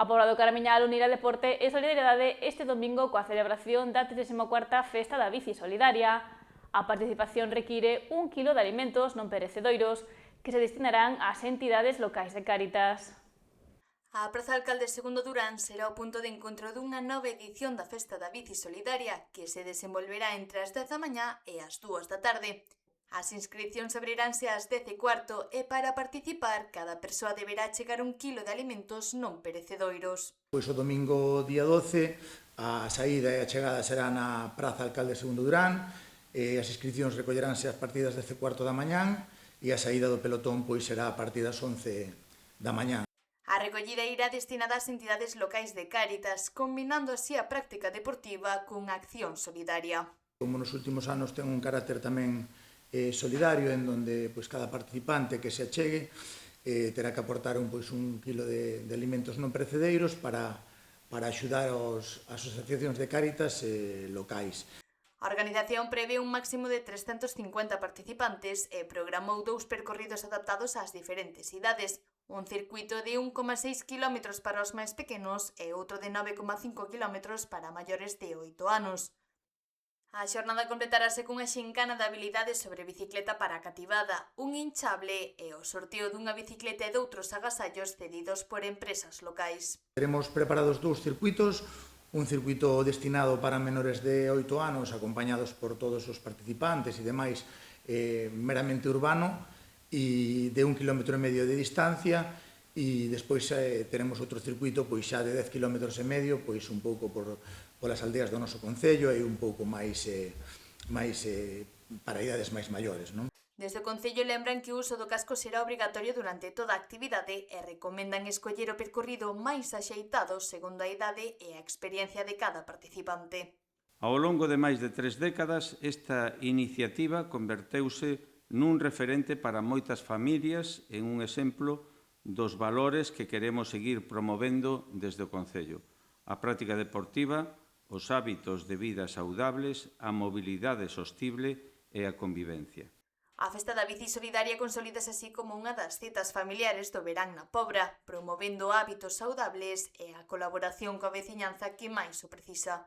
A Pobra do Caramiñal unirá deporte e solidariedade este domingo coa celebración da 34ª Festa da Bici Solidaria. A participación require 1 kilo de alimentos non perecedoiros que se destinarán ás entidades locais de Cáritas. A Praza Alcalde II Durán será o punto de encontro dunha nova edición da Festa da Bici Solidaria que se desenvolverá entre as 10 da mañá e as 2 da tarde. As inscripcións abriránse ás 10:15 e para participar cada persoa deberá chegar 1 kilo de alimentos non perecedoiros. Pois o domingo día 12 a saída e a chegada será na Praza Alcalde II Durán e as inscripcións recolleránse a partir das 10:15 da mañán e a saída do pelotón pois será a partir das 11 da mañán. A recollida irá destinada ás entidades locais de Cáritas, combinando así a práctica deportiva cunha acción solidaria. Como nos últimos anos ten un carácter tamén solidario, en donde pois, cada participante que se achegue terá que aportar un kilo de alimentos non perecedeiros para axudar as asociacións de Cáritas locais. A organización prevé un máximo de 350 participantes e programou 2 percorridos adaptados ás diferentes idades, un circuito de 1,6 km para os máis pequenos e outro de 9,5 km para maiores de 8 anos. A xornada completarase cunha xincana de habilidades sobre bicicleta para a cativada, un hinchable e o sorteo dunha bicicleta e doutros agasallos cedidos por empresas locais. Teremos preparados 2 circuitos, un circuito destinado para menores de 8 anos, acompañados por todos os participantes e demais, meramente urbano, e de 1,5 km de distancia, e despois teremos outro circuito pois xa de 10,5 km, pois un pouco polas aldeas do noso concello e un pouco máis para idades máis maiores, non? Desde o Concello lembran que o uso do casco será obrigatorio durante toda a actividade e recomendan escoller o percorrido máis axeitado segundo a idade e a experiencia de cada participante. Ao longo de máis de 3 décadas, esta iniciativa converteuse nun referente para moitas familias en un exemplo dos valores que queremos seguir promovendo desde o Concello. A práctica deportiva, os hábitos de vida saudables, a mobilidade sostible e a convivencia. A Festa da Bici Solidaria consolídase así como unha das citas familiares do verán na Pobra, promovendo hábitos saudables e a colaboración coa veciñanza que máis o precisa.